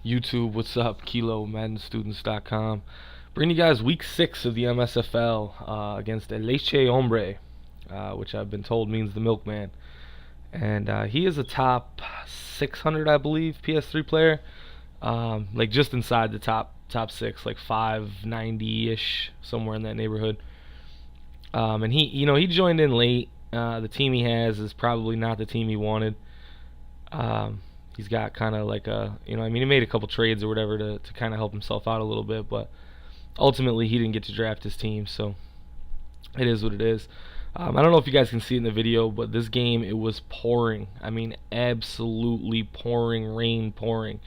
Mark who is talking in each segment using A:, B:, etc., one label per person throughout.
A: YouTube, what's up? Kilo, MaddenStudents.com. Bringing you guys week 6 of the MSFL against ElxLechexHombre, which I've been told means the milkman. And he is a top 600, I believe, PS3 player. Like just inside the top 6, like 590-ish, somewhere in that neighborhood. And he joined in late. The team he has is probably not the team he wanted. He's got kind of like he made a couple trades or whatever to kind of help himself out a little bit, but ultimately he didn't get to draft his team, so it is what it is. I don't know if you guys can see it in the video, but this game, it was pouring. I mean, absolutely pouring, rain pouring.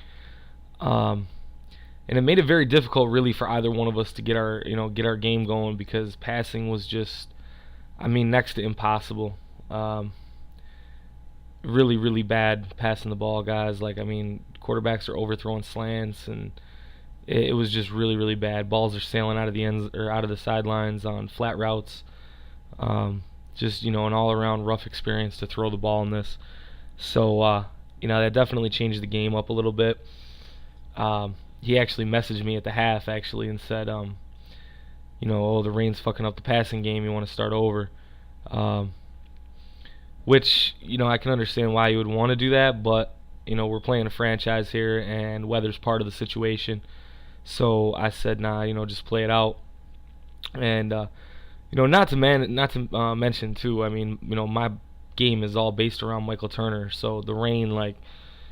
A: And it made it very difficult, really, for either one of us to get our game going, because passing was just, next to impossible. Really, really bad passing the ball, guys. Quarterbacks are overthrowing slants, and it was just really, really bad. Balls are sailing out of the ends or out of the sidelines on flat routes. Just an all-around rough experience to throw the ball in this. So that definitely changed the game up a little bit. He actually messaged me at the half and said, oh, the rain's fucking up the passing game. You want to start over. Which, I can understand why you would want to do that, but, we're playing a franchise here, and weather's part of the situation. So I said, nah, just play it out. And, not to mention, too, my game is all based around Michael Turner, so the rain,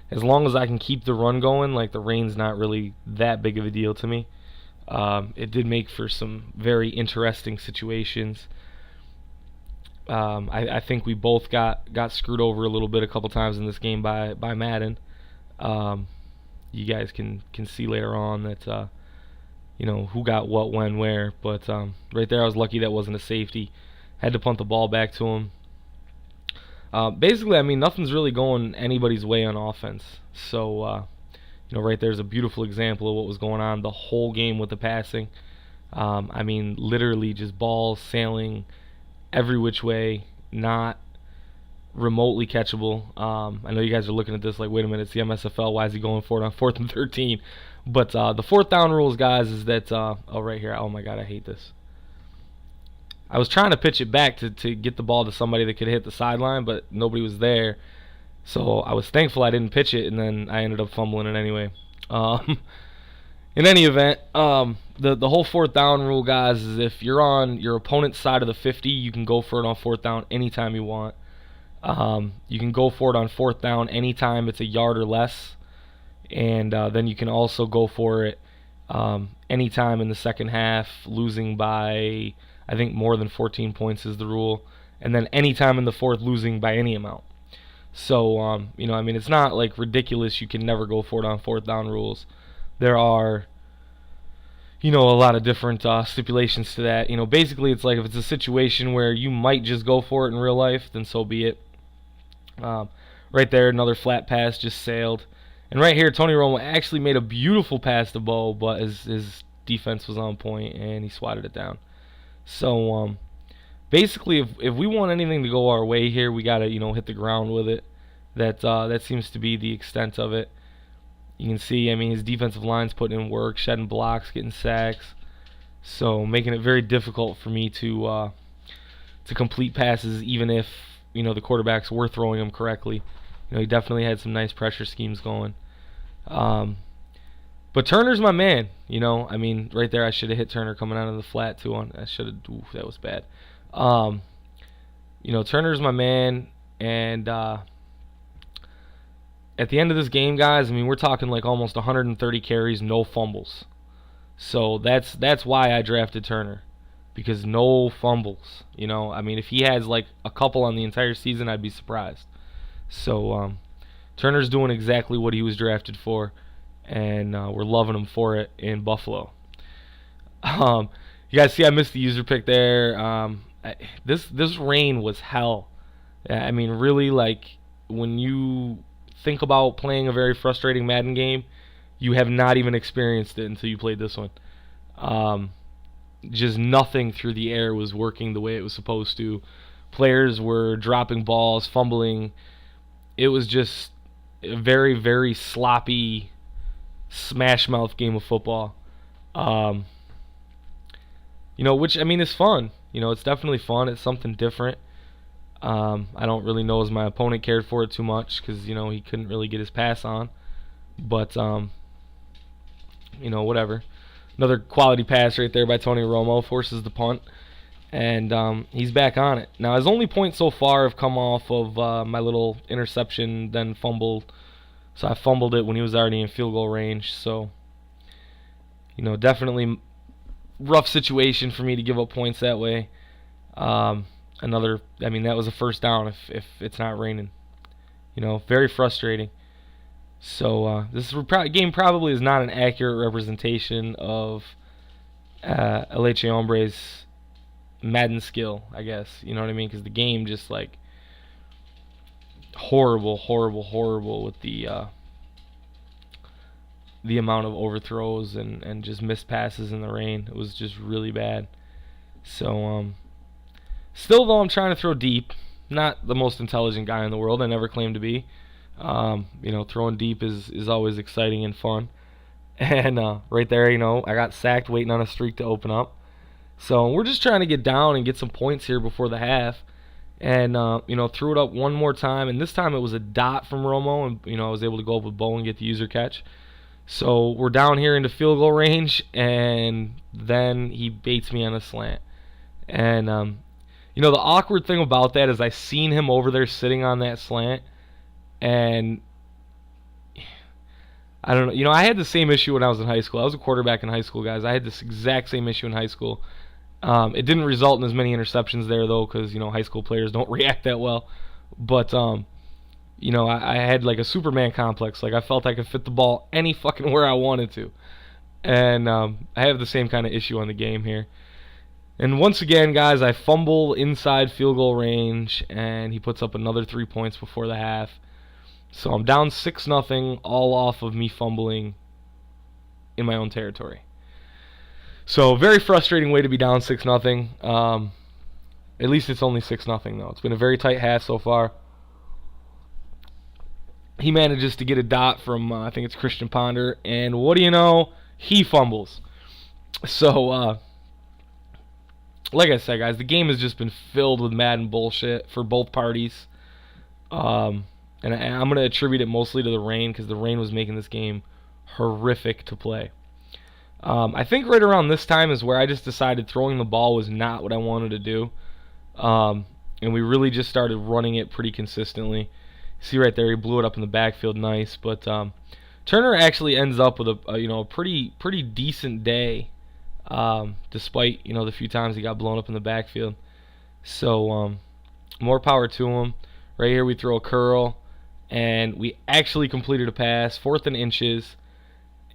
A: as long as I can keep the run going, the rain's not really that big of a deal to me. It did make for some very interesting situations. I think we both got screwed over a little bit a couple times in this game by Madden. You guys can see later on that who got what, when, where. But right there, I was lucky that wasn't a safety. Had to punt the ball back to him. Basically, nothing's really going anybody's way on offense. So right there's a beautiful example of what was going on the whole game with the passing. Literally just balls sailing every which way, not remotely catchable. I know you guys are looking at this like, wait a minute, it's the MSFL, why is he going for it on 4th and 13? But the 4th down rules, guys, is that, right here, oh my god, I hate this. I was trying to pitch it back to get the ball to somebody that could hit the sideline, but nobody was there. So I was thankful I didn't pitch it, and then I ended up fumbling it anyway. In any event, the whole 4th down rule, guys, is if you're on your opponent's side of the 50, you can go for it on 4th down anytime you want. You can go for it on 4th down anytime it's a yard or less. And then you can also go for it anytime in the second half, losing by, I think, more than 14 points is the rule. And then anytime in the 4th, losing by any amount. So, it's not like ridiculous you can never go for it on 4th down rules. There are, a lot of different stipulations to that. Basically it's like if it's a situation where you might just go for it in real life, then so be it. Right there, another flat pass just sailed. And right here, Tony Romo actually made a beautiful pass to Bo, but his defense was on point, and he swatted it down. So, basically, if we want anything to go our way here, we got to, hit the ground with it. That seems to be the extent of it. You can see, his defensive line's putting in work, shedding blocks, getting sacks. So, making it very difficult for me to complete passes, even if, the quarterbacks were throwing them correctly. He definitely had some nice pressure schemes going. But Turner's my man. Right there, I should have hit Turner coming out of the flat, too. I should have, that was bad. Turner's my man, and at the end of this game, guys, we're talking like almost 130 carries, no fumbles. So that's why I drafted Turner, because no fumbles. If he has like a couple on the entire season, I'd be surprised. So Turner's doing exactly what he was drafted for, and we're loving him for it in Buffalo. You guys see I missed the user pick there. This rain was hell. Really, when you think about playing a very frustrating Madden game, you have not even experienced it until you played this one. Just nothing through the air was working the way it was supposed to. Players were dropping balls, fumbling. It was just a very, very sloppy smash mouth game of football. Um, which I mean is fun. It's definitely fun. It's something different. I don't really know as my opponent cared for it too much because he couldn't really get his pass on. But whatever. Another quality pass right there by Tony Romo forces the punt, and he's back on it. Now his only points so far have come off of my little interception, then fumble. So I fumbled it when he was already in field goal range. So definitely rough situation for me to give up points that way. That was a first down if it's not raining. Very frustrating. So this game probably is not an accurate representation of ElxLechexHombre's Madden skill, I guess. You know what I mean? Because the game just like horrible with the amount of overthrows and just missed passes in the rain. It was just really bad. So still though, I'm trying to throw deep. Not the most intelligent guy in the world. I never claimed to be. Throwing deep is always exciting and fun. And right there, I got sacked waiting on a streak to open up. So we're just trying to get down and get some points here before the half. And, threw it up one more time. And this time it was a dot from Romo. And, I was able to go up with Bo and get the user catch. So we're down here into field goal range. And then he baits me on a slant. And, the awkward thing about that is I seen him over there sitting on that slant. And I don't know. I had the same issue when I was in high school. I was a quarterback in high school, guys. I had this exact same issue in high school. It didn't result in as many interceptions there, though, because, high school players don't react that well. But, I had, like, a Superman complex. Like, I felt I could fit the ball any fucking where I wanted to. And I have the same kind of issue on the game here. And once again, guys, I fumble inside field goal range, and he puts up another 3 points before the half. So I'm down 6-0, all off of me fumbling in my own territory. So very frustrating way to be down 6-0. At least it's only 6-0 though. It's been a very tight half so far. He manages to get a dot from I think it's Christian Ponder, and what do you know? He fumbles. So like I said, guys, the game has just been filled with Madden bullshit for both parties. And I'm going to attribute it mostly to the rain because the rain was making this game horrific to play. I think right around this time is where I just decided throwing the ball was not what I wanted to do. And we really just started running it pretty consistently. See right there, he blew it up in the backfield nice. But Turner actually ends up with a pretty decent day, despite the few times he got blown up in the backfield. So more power to him. Right here we throw a curl. And we actually completed a pass, 4th and inches.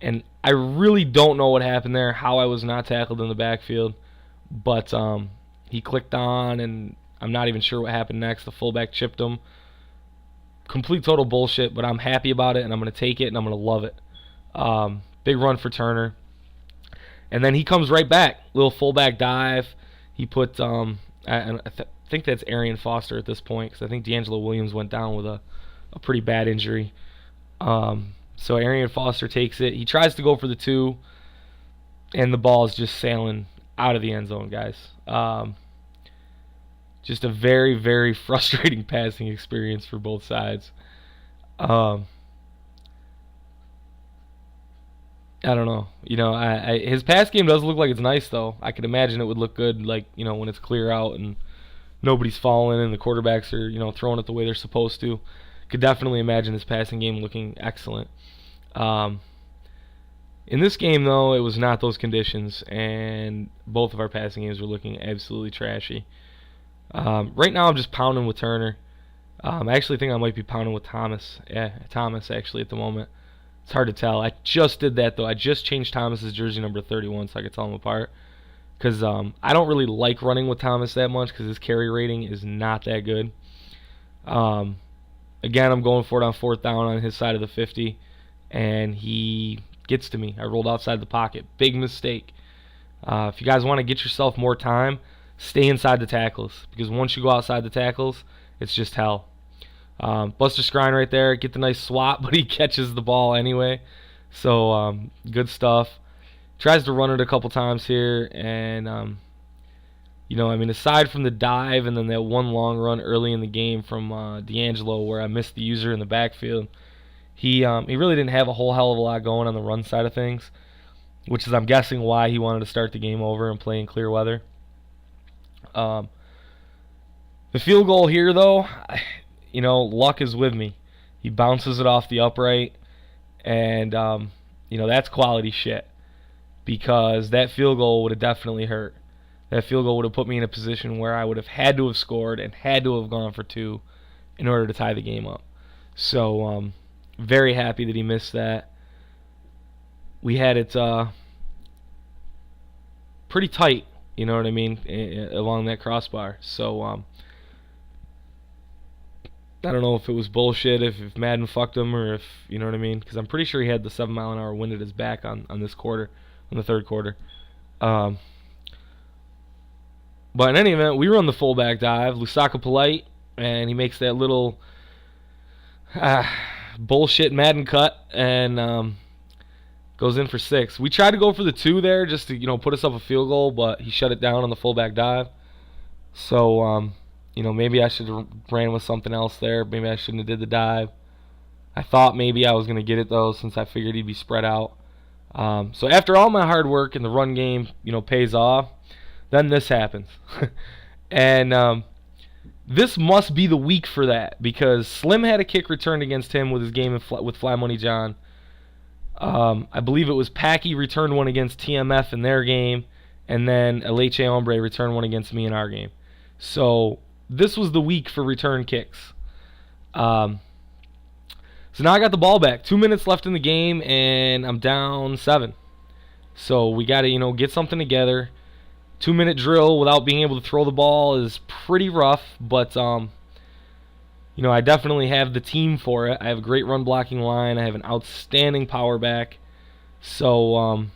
A: And I really don't know what happened there, how I was not tackled in the backfield. But he clicked on, and I'm not even sure what happened next. The fullback chipped him. Complete total bullshit, but I'm happy about it, and I'm going to take it, and I'm going to love it. Big run for Turner. And then he comes right back. Little fullback dive. He put, I think that's Arian Foster at this point, because I think D'Angelo Williams went down with a pretty bad injury. So Arian Foster takes it. He tries to go for the 2, and the ball is just sailing out of the end zone, guys. Just a very, very frustrating passing experience for both sides. I don't know. His pass game does look like it's nice, though. I could imagine it would look good, like, when it's clear out and nobody's falling and the quarterbacks are, throwing it the way they're supposed to. Could definitely imagine his passing game looking excellent. In this game, though, it was not those conditions, and both of our passing games were looking absolutely trashy. Right now, I'm just pounding with Turner. I actually think I might be pounding with Thomas. Yeah, Thomas, actually, at the moment. It's hard to tell. I just did that, though. I just changed Thomas's jersey number 31 so I could tell him apart. Because I don't really like running with Thomas that much because his carry rating is not that good. Again, I'm going for it on 4th down on his side of the 50, and he gets to me. I rolled outside the pocket. Big mistake. If you guys want to get yourself more time, stay inside the tackles, because once you go outside the tackles, it's just hell. Buster Skrine right there, get the nice swap, but he catches the ball anyway. So good stuff. Tries to run it a couple times here, and I mean, aside from the dive and then that one long run early in the game from D'Angelo where I missed the user in the backfield, he really didn't have a whole hell of a lot going on the run side of things, which is, I'm guessing, why he wanted to start the game over and play in clear weather. The field goal here, though, luck is with me. He bounces it off the upright, and that's quality shit, because that field goal would have definitely hurt. That field goal would have put me in a position where I would have had to have scored and had to have gone for two in order to tie the game up. So, very happy that he missed that. We had it pretty tight, you know what I mean, along that crossbar. So, I don't know if it was bullshit, if Madden fucked him, or if, you know what I mean, because I'm pretty sure he had the 7-mile-an-hour wind at his back on this quarter, on the third quarter. But in any event, we run the fullback dive, Lusaka Polite, and he makes that little bullshit Madden cut and goes in for 6. We tried to go for the 2 there just to put us up a field goal, but he shut it down on the fullback dive. So maybe I should have ran with something else there. Maybe I shouldn't have did the dive. I thought maybe I was going to get it though, since I figured he'd be spread out. So after all my hard work and the run game pays off, then this happens. And this must be the week for that, because Slim had a kick returned against him with his game with Fly Money John. I believe it was Packy returned one against TMF in their game, and then ElxLechexHombre returned one against me in our game. So this was the week for return kicks. So now I got the ball back. 2 minutes left in the game, and I'm down 7. So we got to get something together. 2-minute drill without being able to throw the ball is pretty rough, but I definitely have the team for it. I have a great run blocking line. I have an outstanding power back. So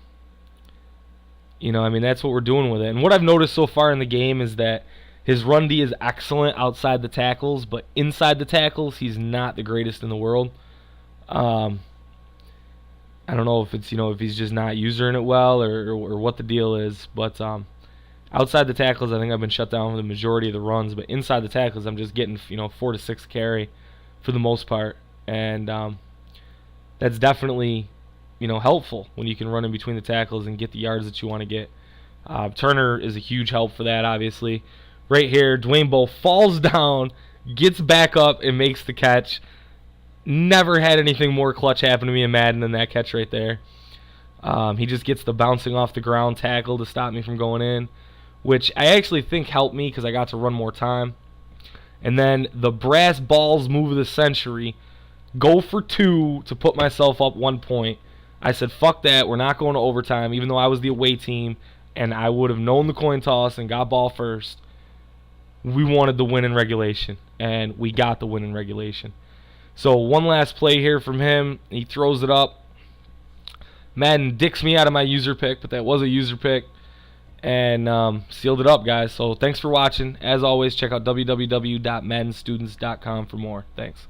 A: that's what we're doing with it. And what I've noticed so far in the game is that his run D is excellent outside the tackles, but inside the tackles, he's not the greatest in the world. I don't know if it's if he's just not using it well or what the deal is, but outside the tackles, I think I've been shut down for the majority of the runs, but inside the tackles, I'm just getting 4 to 6 carry for the most part, and that's definitely helpful when you can run in between the tackles and get the yards that you want to get. Turner is a huge help for that, obviously. Right here, Dwayne Bowe falls down, gets back up, and makes the catch. Never had anything more clutch happen to me in Madden than that catch right there. He just gets the bouncing off the ground tackle to stop me from going in, which I actually think helped me because I got to run more time. And then the brass balls move of the century, go for 2 to put myself up 1 point. I said, fuck that, we're not going to overtime, even though I was the away team, and I would have known the coin toss and got ball first. We wanted the win in regulation, and we got the win in regulation. So one last play here from him. He throws it up. Madden dicks me out of my user pick, but that was a user pick. And sealed it up, guys. So thanks for watching. As always, check out www.MaddenStudents.com for more. Thanks.